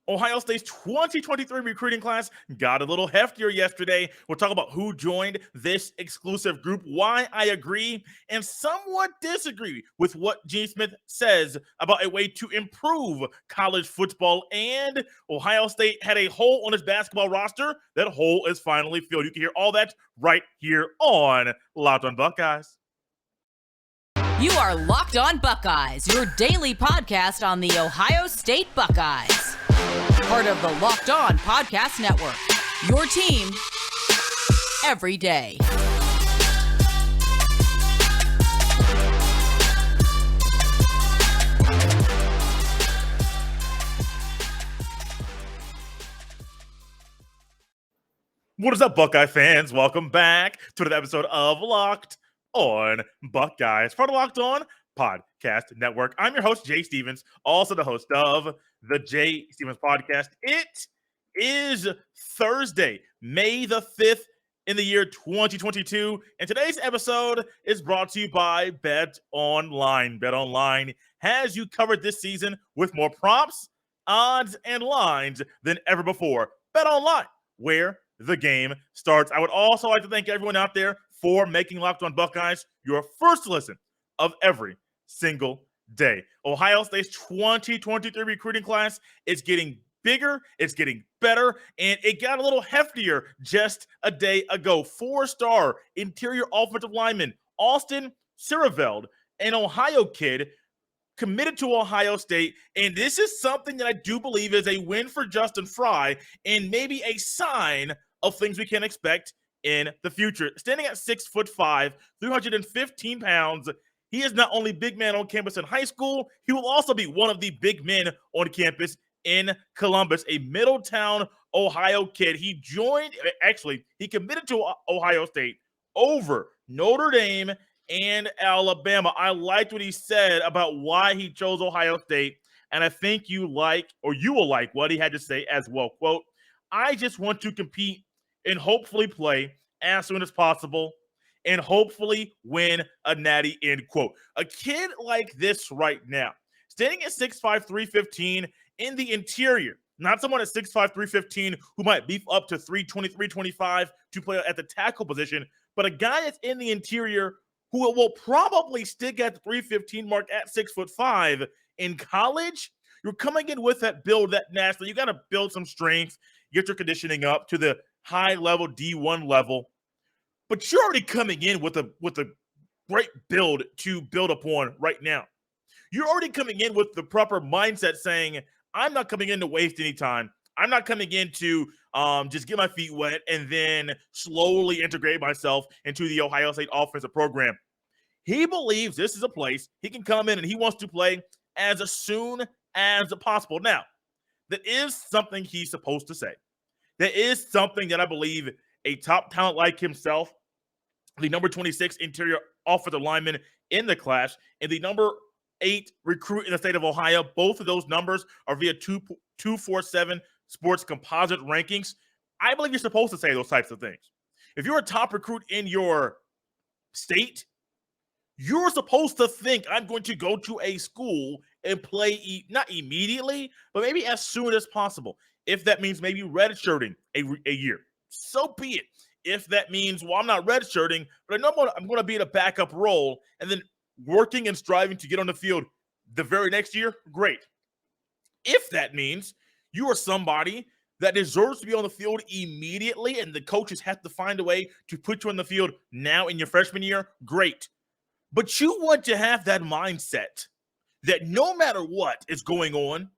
Ohio State's 2023 recruiting class got a little heftier yesterday. We'll talk about who joined this exclusive group, why I agree and somewhat disagree with what Gene Smith says about a way to improve college football. And Ohio State had a hole on its basketball roster. That hole is finally filled. You can hear all that right here on Locked on Buckeyes. You are Locked on Buckeyes, your daily podcast on the Ohio State Buckeyes. Part of the Locked On Podcast Network, your team every day. What is up, Buckeye fans? Welcome back to another episode of Locked on Buckeyes, part of Locked On Podcast Network. I'm your host, Jay Stevens, also the host of the Jay Stevens Podcast. It is Thursday, May the 5th in the year 2022, and today's episode is brought to you by BetOnline. BetOnline has you covered this season with more props, odds, and lines than ever before. BetOnline, where the game starts. I would also like to thank everyone out there for making Locked on Buckeyes your first listen of every single day. Ohio State's 2023 recruiting class is getting bigger, it's getting better, and it got a little heftier just a day ago. 4-star interior offensive lineman Austin Siereveld, an Ohio kid, committed to Ohio State, and this is something that I do believe is a win for Justin Fry and maybe a sign of things we can expect in the future. Standing at 6'5", 315 pounds, he is not only big man on campus in high school, he will also be one of the big men on campus in Columbus, a Middletown, Ohio kid. He committed to Ohio State over Notre Dame and Alabama. I liked what he said about why he chose Ohio State, and I think you will like what he had to say as well. Quote, "I just want to compete and hopefully play as soon as possible and hopefully win a natty," end quote. A kid like this right now, standing at 6'5", 315 in the interior, not someone at 6'5", 315 who might beef up to 320, 325 to play at the tackle position, but a guy that's in the interior who will probably stick at the 315 mark at 6'5" in college. You're coming in with that build, that national. You got to build some strength, get your conditioning up to the high level D1 level. But you're already coming in with a great build to build upon right now. You're already coming in with the proper mindset saying, I'm not coming in to waste any time. I'm not coming in to just get my feet wet and then slowly integrate myself into the Ohio State offensive program. He believes this is a place he can come in and he wants to play as soon as possible. Now, that is something he's supposed to say. That is something that I believe a top talent like himself, the number 26 interior offensive lineman in the class, and the number 8 recruit in the state of Ohio, both of those numbers are via 247 Sports Composite rankings. I believe you're supposed to say those types of things. If you're a top recruit in your state, you're supposed to think, I'm going to go to a school and play not immediately, but maybe as soon as possible. If that means maybe redshirting a year, so be it. If that means, well, I'm not redshirting, but I know I'm going to be in a backup role and then working and striving to get on the field the very next year, great. If that means you are somebody that deserves to be on the field immediately and the coaches have to find a way to put you on the field now in your freshman year, great. But you want to have that mindset that no matter what is going on,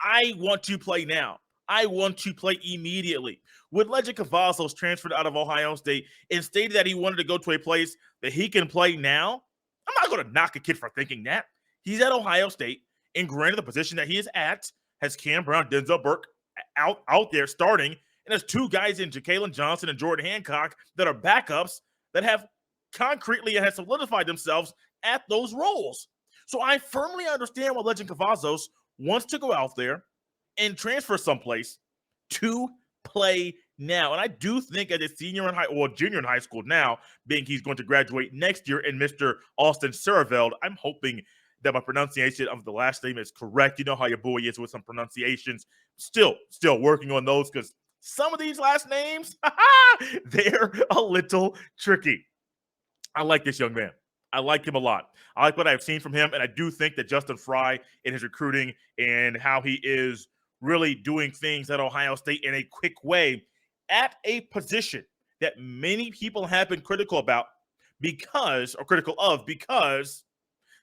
I want to play now. I want to play immediately. When Legend Cavazos transferred out of Ohio State and stated that he wanted to go to a place that he can play now, I'm not going to knock a kid for thinking that. He's at Ohio State, and granted the position that he is at has Cam Brown, Denzel Burke out there starting, and there's 2 guys in Ja'Kalen Johnson and Jordan Hancock that are backups that have concretely and have solidified themselves at those roles. So I firmly understand why Legend Cavazos wants to go out there and transfer someplace to play now. And I do think as a junior in high school now, being he's going to graduate next year, and Mr. Austin Siereveld, I'm hoping that my pronunciation of the last name is correct. You know how your boy is with some pronunciations. Still working on those because some of these last names, they're a little tricky. I like this young man. I like him a lot. I like what I've seen from him, and I do think that Justin Fry in his recruiting and how he is really doing things at Ohio State in a quick way at a position that many people have been critical because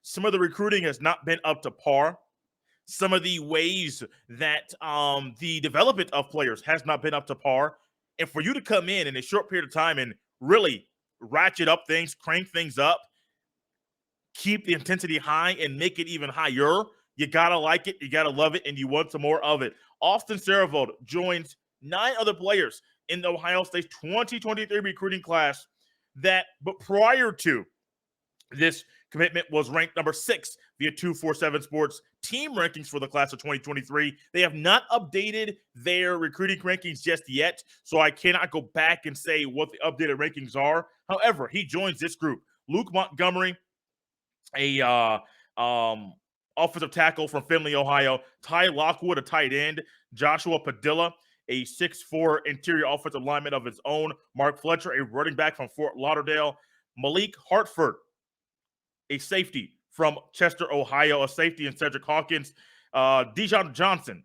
some of the recruiting has not been up to par. Some of the ways that the development of players has not been up to par. And for you to come in a short period of time and really ratchet up things, crank things up, keep the intensity high, and make it even higher, you got to like it, you got to love it, and you want some more of it. Austin Siereveld joins 9 other players in the Ohio State 2023 recruiting class but prior to this commitment was ranked number 6 via 247 Sports team rankings for the class of 2023. They have not updated their recruiting rankings just yet, so I cannot go back and say what the updated rankings are. However, he joins this group. Luke Montgomery, a offensive tackle from Findlay, Ohio. Ty Lockwood, a tight end. Joshua Padilla, a 6'4" interior offensive lineman of his own. Mark Fletcher, a running back from Fort Lauderdale. Malik Hartford, a safety from Chester, Ohio, a safety in Cedric Hawkins. Dijon Johnson,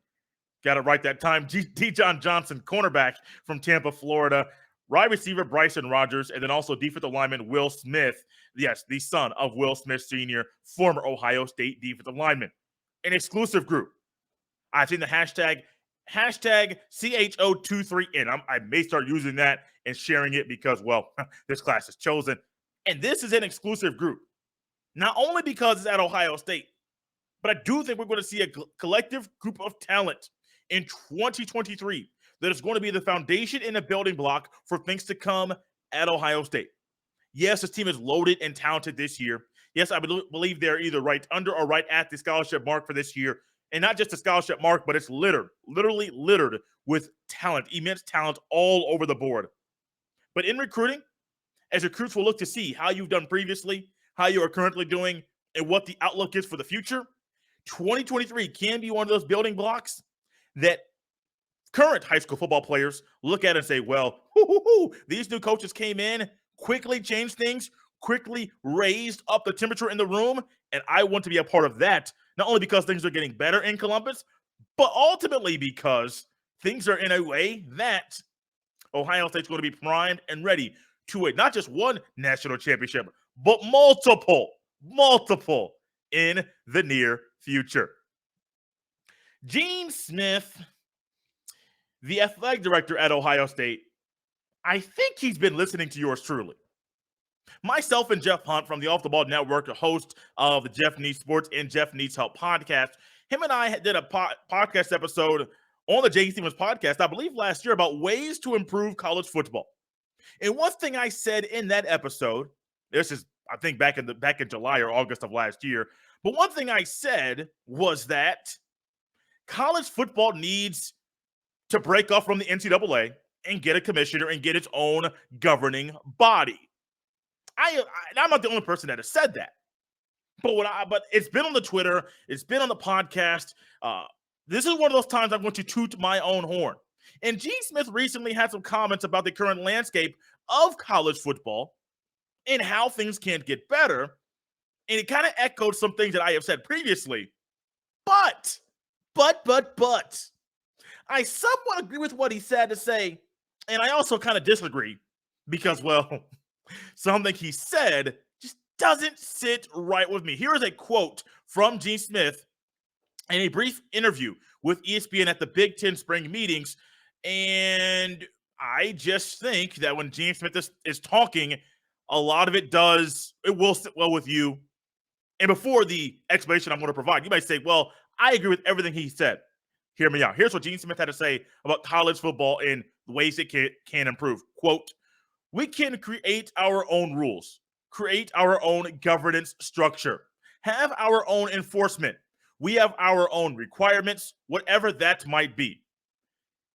got it right that time. Dijon Johnson, cornerback from Tampa, Florida. Wide receiver Bryson Rogers, and then also defensive lineman Will Smith. Yes, the son of Will Smith Sr., former Ohio State defensive lineman. An exclusive group. I think the hashtag CHO23N. I may start using that and sharing it because, well, this class is chosen. And this is an exclusive group. Not only because it's at Ohio State, but I do think we're going to see a collective group of talent in 2023 that is going to be the foundation and a building block for things to come at Ohio State. Yes, this team is loaded and talented this year. Yes, I believe they're either right under or right at the scholarship mark for this year. And not just the scholarship mark, but it's literally littered with talent, immense talent all over the board. But in recruiting, as recruits will look to see how you've done previously, how you are currently doing, and what the outlook is for the future, 2023 can be one of those building blocks that current high school football players look at and say, well, these new coaches came in, quickly changed things, quickly raised up the temperature in the room, and I want to be a part of that, not only because things are getting better in Columbus, but ultimately because things are in a way that Ohio State's going to be primed and ready to win not just one national championship, but multiple in the near future. Gene Smith, the athletic director at Ohio State, I think he's been listening to yours truly. Myself and Jeff Hunt from the Off the Ball Network, the host of the Jeff Needs Sports and Jeff Needs Help podcast, him and I did a podcast episode on the J. Stevens podcast, I believe last year, about ways to improve college football. And one thing I said in that episode, this is, I think, back in July or August of last year, but one thing I said was that college football needs to break off from the NCAA and get a commissioner and get its own governing body. I'm not the only person that has said that. But it's been on the Twitter, it's been on the podcast. This is one of those times I'm going to toot my own horn. And Gene Smith recently had some comments about the current landscape of college football and how things can get better. And it kind of echoed some things that I have said previously. But, I somewhat agree with what he said to say, and I also kind of disagree because, well, something he said just doesn't sit right with me. Here is a quote from Gene Smith in a brief interview with ESPN at the Big Ten spring meetings, and I just think that when Gene Smith is talking, a lot of it will sit well with you. And before the explanation I'm going to provide, you might say, well, I agree with everything he said. Hear me out. Here's what Gene Smith had to say about college football and the ways it can improve. Quote, we can create our own rules, create our own governance structure, have our own enforcement. We have our own requirements, whatever that might be.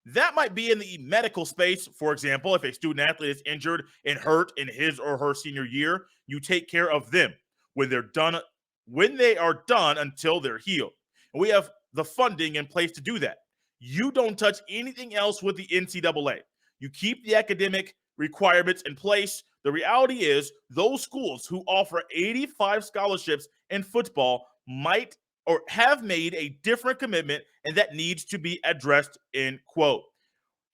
That might be in the medical space. For example, if a student athlete is injured and hurt in his or her senior year, you take care of them when they're done when they are done until they're healed. And we have the funding in place to do that. You don't touch anything else with the NCAA. You keep the academic requirements in place. The reality is those schools who offer 85 scholarships in football might or have made a different commitment, and that needs to be addressed, end quote.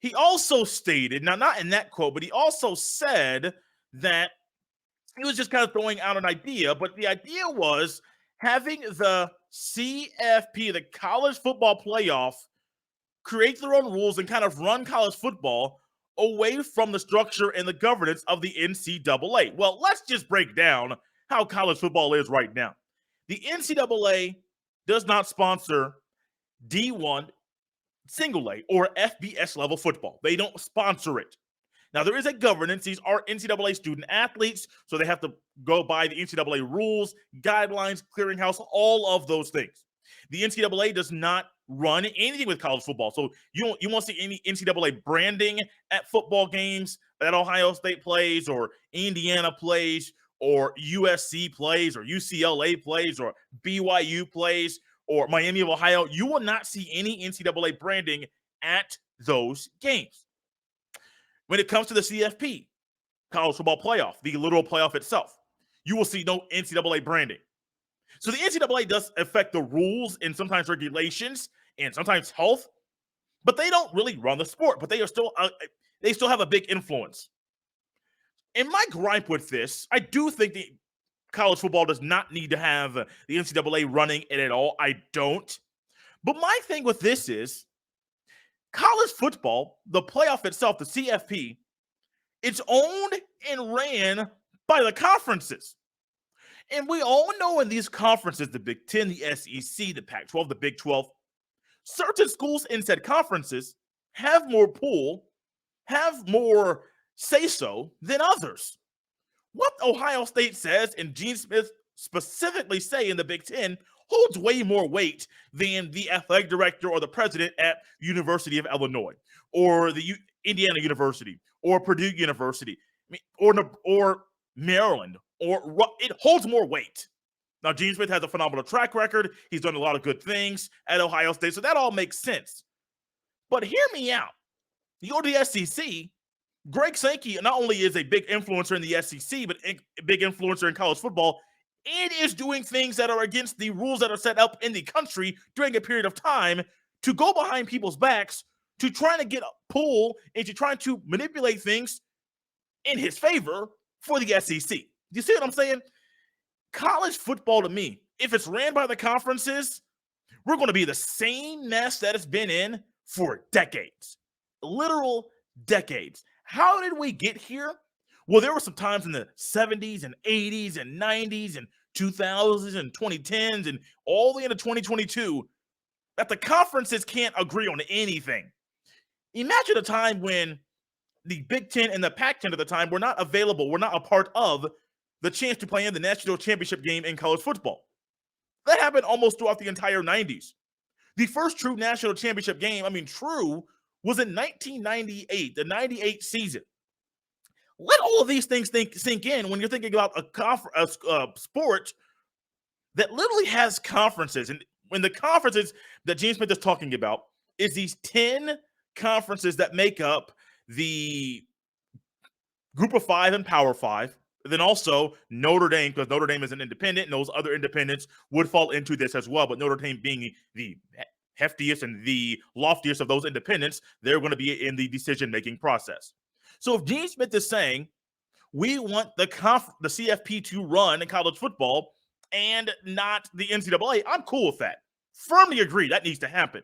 He also stated, now not in that quote, but he also said that he was just kind of throwing out an idea, but the idea was having the CFP, the college football playoff, create their own rules and kind of run college football away from the structure and the governance of the NCAA. Well, let's just break down how college football is right now. The NCAA does not sponsor D1, single A, or FBS level football. They don't sponsor it. Now, there is a governance. These are NCAA student athletes, so they have to go by the NCAA rules, guidelines, clearinghouse, all of those things. The NCAA does not run anything with college football. So you won't see any NCAA branding at football games that Ohio State plays or Indiana plays or USC plays or UCLA plays or BYU plays or Miami of Ohio. You will not see any NCAA branding at those games. When it comes to the CFP, college football playoff, the literal playoff itself, you will see no NCAA branding. So the NCAA does affect the rules and sometimes regulations and sometimes health, but they don't really run the sport. But they still have a big influence. And my gripe with this, I do think the college football does not need to have the NCAA running it at all. I don't. But my thing with this is college football, the playoff itself, the CFP, it's owned and ran by the conferences. And we all know in these conferences, the Big Ten, the SEC, the Pac-12, the Big 12, certain schools in said conferences have more pull, have more say-so than others. What Ohio State says and Gene Smith specifically say in the Big Ten holds way more weight than the athletic director or the president at University of Illinois or the Indiana University or Purdue University or Maryland, or it holds more weight. Now, Gene Smith has a phenomenal track record. He's done a lot of good things at Ohio State, so that all makes sense. But hear me out. You go to the SEC, Greg Sankey not only is a big influencer in the SEC, but a big influencer in college football, and is doing things that are against the rules that are set up in the country during a period of time to go behind people's backs, to trying to get a pull, and to trying to manipulate things in his favor for the SEC. You see what I'm saying? College football, to me, if it's ran by the conferences, we're going to be the same mess that it's been in for decades. Literal decades. How did we get here? Well, there were some times in the 70s and 80s and 90s and 2000s and 2010s and all the way into 2022 that the conferences can't agree on anything. Imagine a time when the Big Ten and the Pac-10 at the time were not available, were not a part of the chance to play in the national championship game in college football. That happened almost throughout the entire 90s. The first true national championship game, was in 1998, the 98 season. Let all of these things sink in when you're thinking about a sport that literally has conferences. And when the conferences that Gene Smith is talking about is these 10 conferences that make up the Group of Five and Power Five. Then also Notre Dame, because Notre Dame is an independent, and those other independents would fall into this as well. But Notre Dame being the heftiest and the loftiest of those independents, they're going to be in the decision-making process. So if Gene Smith is saying we want the CFP to run in college football and not the NCAA, I'm cool with that. Firmly agree that needs to happen.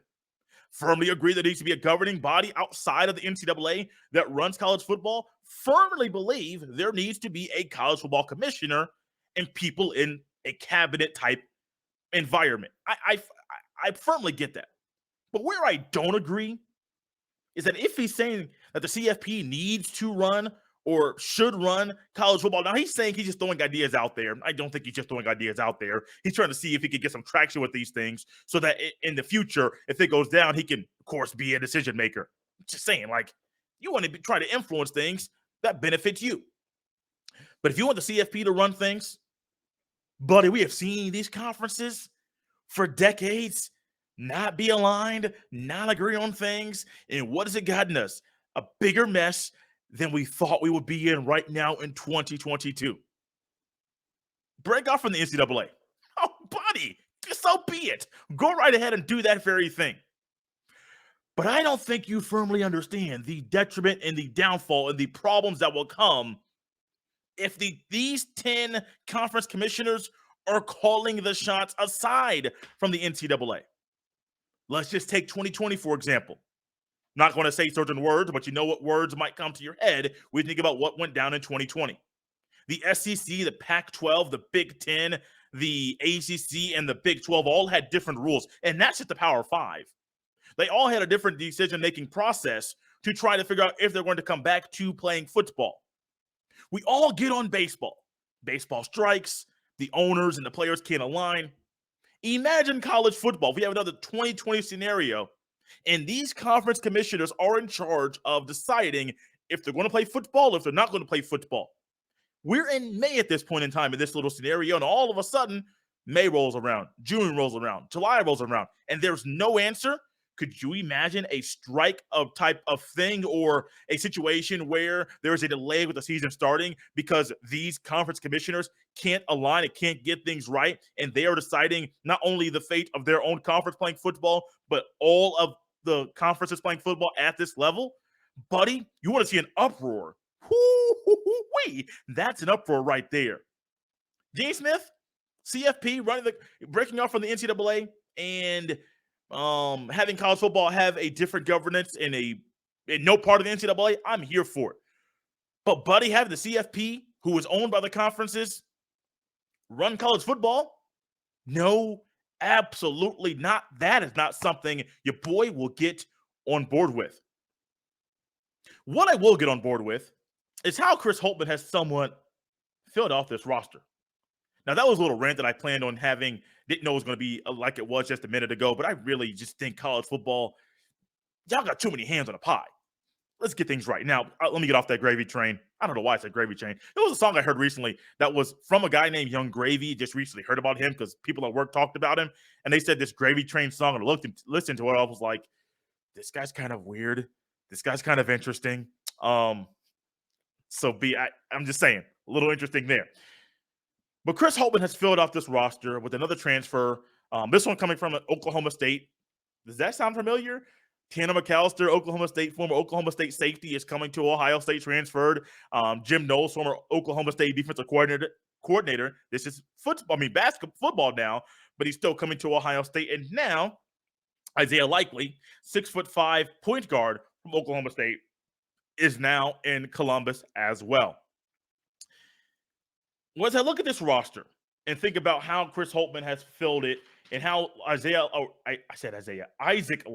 Firmly agree there needs to be a governing body outside of the NCAA that runs college football. Firmly believe there needs to be a college football commissioner and people in a cabinet type environment. I firmly get that. But where I don't agree is that if he's saying that the CFP needs to run or should run college football, now he's saying he's just throwing ideas out there. I don't think he's just throwing ideas out there. He's trying to see if he can get some traction with these things so that in the future, if it goes down, he can, of course, be a decision maker. Just saying, you want to try to influence things that benefit you. But if you want the CFP to run things, Buddy, we have seen these conferences for decades not be aligned, not agree on things. And what has it gotten us? A bigger mess than we thought we would be in right now in 2022. Break off from the NCAA. Oh, buddy, so be it. Go right ahead and do that very thing. But I don't think you firmly understand the detriment and the downfall and the problems that will come if these 10 conference commissioners are calling the shots aside from the NCAA. Let's just take 2020, for example. Not going to say certain words, but you know what words might come to your head when you think about what went down in 2020. The SEC, the Pac-12, the Big Ten, the ACC, and the Big 12 all had different rules, and that's just the Power Five. They all had a different decision-making process to try to figure out if they're going to come back to playing football. We all get on baseball. Baseball strikes, the owners and the players can't align. Imagine college football. If we have another 2020 scenario, and these conference commissioners are in charge of deciding if they're going to play football or if they're not going to play football. We're in May at this point in time in this little scenario, and all of a sudden, May rolls around, June rolls around, July rolls around, and there's no answer. Could you imagine a strike of type of thing or a situation where there's a delay with the season starting because these conference commissioners can't align and can't get things right, and they are deciding not only the fate of their own conference playing football, but all of the conferences playing football at this level? Buddy, you want to see an uproar. Whoo-wee. That's an uproar right there. Gene Smith, CFP, breaking off from the NCAA and having college football have a different governance in no part of the NCAA, I'm here for it. But buddy, having the CFP, who is owned by the conferences, run college football? No, absolutely not. That is not something your boy will get on board with. What I will get on board with is how Chris Holtmann has somewhat filled off this roster. Now, that was a little rant that I planned on having. Didn't know it was going to be like it was just a minute ago, but I really just think college football, y'all got too many hands on a pie. Let's get things right. Now, let me get off that gravy train. I don't know why I said gravy train. It was a song I heard recently that was from a guy named Young Gravy. Just recently heard about him because people at work talked about him, and they said this gravy train song, and I listened to it. I was like, this guy's kind of weird. This guy's kind of interesting. I'm just saying, a little interesting there. But Chris Holtmann has filled out this roster with another transfer. This one coming from Oklahoma State. Does that sound familiar? Tanner McAllister, Oklahoma State, former Oklahoma State safety, is coming to Ohio State, transferred. Jim Knowles, former Oklahoma State defensive coordinator. This is football now, but he's still coming to Ohio State. And now Isaiah Likely, 6'5" point guard from Oklahoma State, is now in Columbus as well. As I look at this roster and think about how Chris Holtmann has filled it and how Isaac Likely, Isaac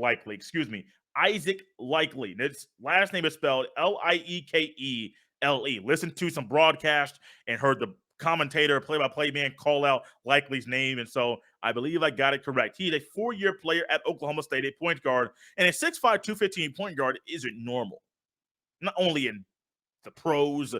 Likely. His last name is spelled Liekele. Listened to some broadcast and heard the commentator, play-by-play man call out Likely's name, and so I believe I got it correct. He's a 4-year player at Oklahoma State, a point guard, and a 6'5", 215 point guard isn't normal. Not only in the pros,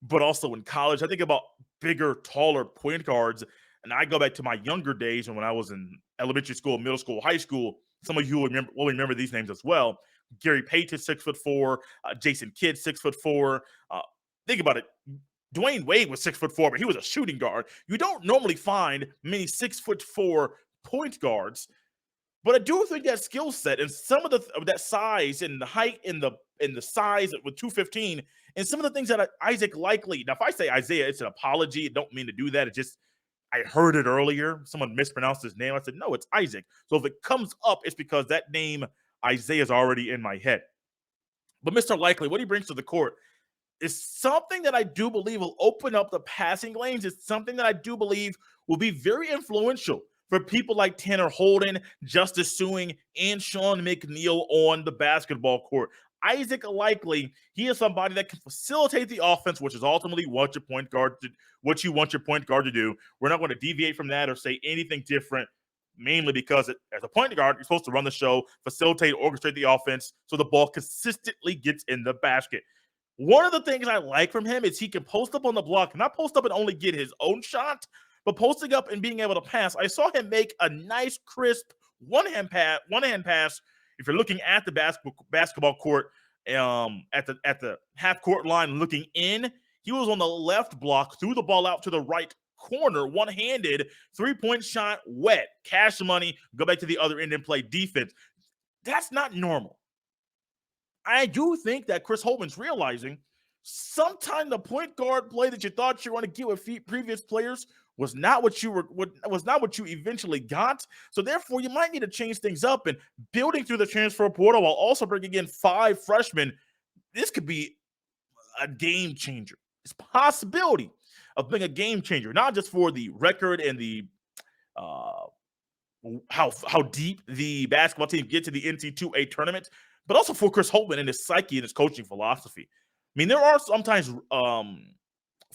but also in college. I think about bigger, taller point guards, and I go back to my younger days and when I was in elementary school, middle school, high school. Some of you will remember these names as well. Gary Payton, 6'4", Jason Kidd, 6'4". Think about it. Dwayne Wade was 6'4", but he was a shooting guard. You don't normally find many 6'4" point guards, but I do think that skill set and some of that size and the height and the size with 215 and some of the things that Isaac Likely. Now, if I say Isaiah, it's an apology. I don't mean to do that. It just I heard it earlier. Someone mispronounced his name. I said, no, it's Isaac. So if it comes up, it's because that name Isaiah is already in my head. But Mr. Likely, what he brings to the court is something that I do believe will open up the passing lanes. It's something that I do believe will be very influential for people like Tanner Holden, Justice Suing, and Sean McNeil on the basketball court. Isaac Likely, he is somebody that can facilitate the offense, which is ultimately what you want your point guard to do. We're not going to deviate from that or say anything different, mainly because as a point guard, you're supposed to run the show, facilitate, orchestrate the offense so the ball consistently gets in the basket. One of the things I like from him is he can post up on the block, not post up and only get his own shot, but posting up and being able to pass, I saw him make a nice, crisp one-hand pass. If you're looking at the basketball court, at the half court line looking in, he was on the left block, threw the ball out to the right corner, one-handed, three-point shot, wet, cash money, go back to the other end and play defense. That's not normal. I do think that Chris Holtman's realizing sometimes the point guard play that you thought you were going to get with previous players was not what you eventually got. So therefore, you might need to change things up, and building through the transfer portal while also bringing in 5 freshmen. This could be a game changer. It's a possibility of being a game changer, not just for the record and the how deep the basketball team get to the NC2A tournament, but also for Chris Holtman and his psyche and his coaching philosophy. I mean, there are sometimes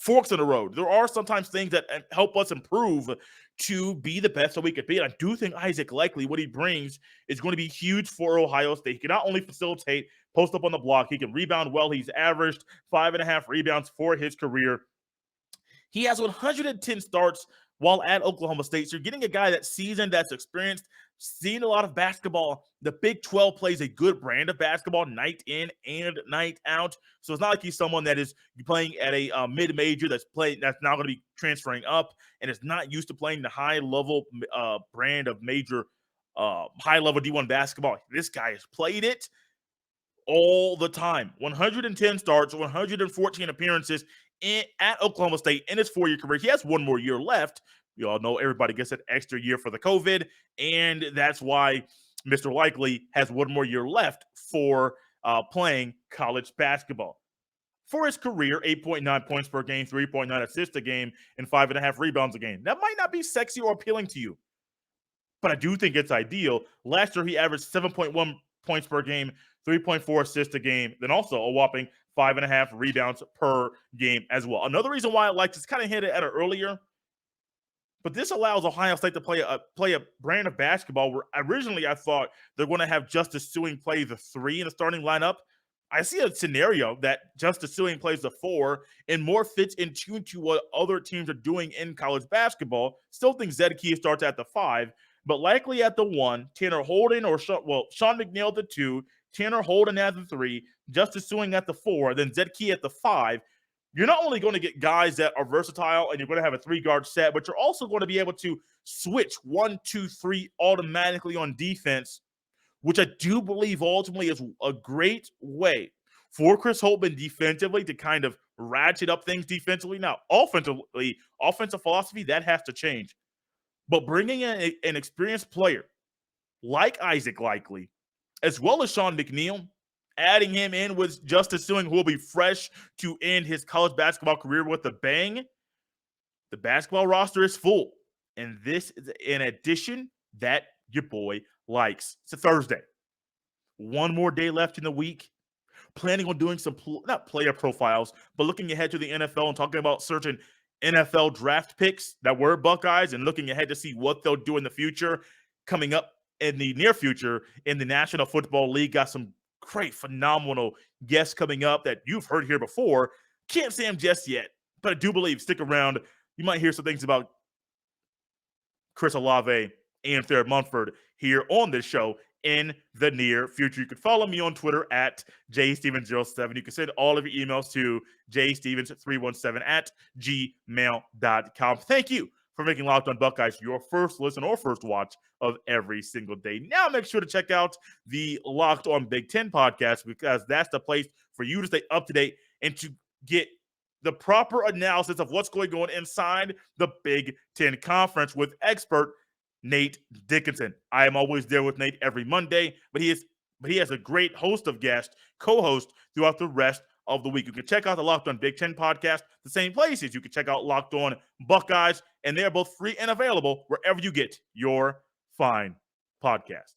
forks in the road. There are sometimes things that help us improve to be the best that we could be. And I do think Isaac Likely, what he brings, is going to be huge for Ohio State. He can not only facilitate, post up on the block, he can rebound well. He's averaged 5.5 rebounds for his career. He has 110 starts while at Oklahoma State. So you're getting a guy that's seasoned, that's experienced, seen a lot of basketball. The Big 12 plays a good brand of basketball night in and night out. So it's not like he's someone that is playing at a mid-major that's now going to be transferring up and is not used to playing the high-level brand of major high-level D1 basketball. This guy has played it all the time. 110 starts, 114 appearances at Oklahoma State in his 4-year career. He has 1 more year left. You all know everybody gets an extra year for the COVID, and that's why Mr. Likely has 1 more year left for playing college basketball. For his career, 8.9 points per game, 3.9 assists a game, and 5.5 rebounds a game. That might not be sexy or appealing to you, but I do think it's ideal. Last year, he averaged 7.1 points per game, 3.4 assists a game, then also a whopping 5.5 rebounds per game as well. Another reason why I like this, kind of hit it at it earlier, but this allows Ohio State to play a brand of basketball where originally I thought they're going to have Justice Sueing play the 3 in the starting lineup. I see a scenario that Justice Sueing plays the 4 and more fits in tune to what other teams are doing in college basketball. Still think Zed Key starts at the 5, but likely at the 1, Tanner Holden or Sean McNeil at the 2, Tanner Holden at the 3, Justice Sueing at the 4, then Zed Key at the 5. You're not only going to get guys that are versatile and you're going to have a 3-guard set, but you're also going to be able to switch 1, 2, 3 automatically on defense, which I do believe ultimately is a great way for Chris Holtman defensively to kind of ratchet up things defensively. Now, offensively, offensive philosophy, that has to change. But bringing in an experienced player like Isaac Likely, as well as Sean McNeil, adding him in with Justice Sueing, who will be fresh to end his college basketball career with a bang, the basketball roster is full. And this is an addition that your boy likes. It's a Thursday. 1 more day left in the week. Planning on doing some, not player profiles, but looking ahead to the NFL and talking about certain NFL draft picks that were Buckeyes and looking ahead to see what they'll do in the future. Coming up in the near future in the National Football League, got some great, phenomenal guests coming up that you've heard here before. Can't say them just yet, but I do believe, stick around. You might hear some things about Chris Olave and Thayer Munford here on this show in the near future. You can follow me on Twitter at jstevens07. You can send all of your emails to jstevens317 at gmail.com. Thank you for making Locked On Buckeyes your first listen or first watch of every single day. Now make sure to check out the Locked On Big Ten podcast, because that's the place for you to stay up to date and to get the proper analysis of what's going on inside the Big Ten Conference with expert Nate Dickinson. I am always there with Nate every Monday, but he has a great host of guests, co-host throughout the rest of the week. You can check out the Locked On Big Ten podcast the same places. You can check out Locked On Buckeyes, and they're both free and available wherever you get your fine podcast.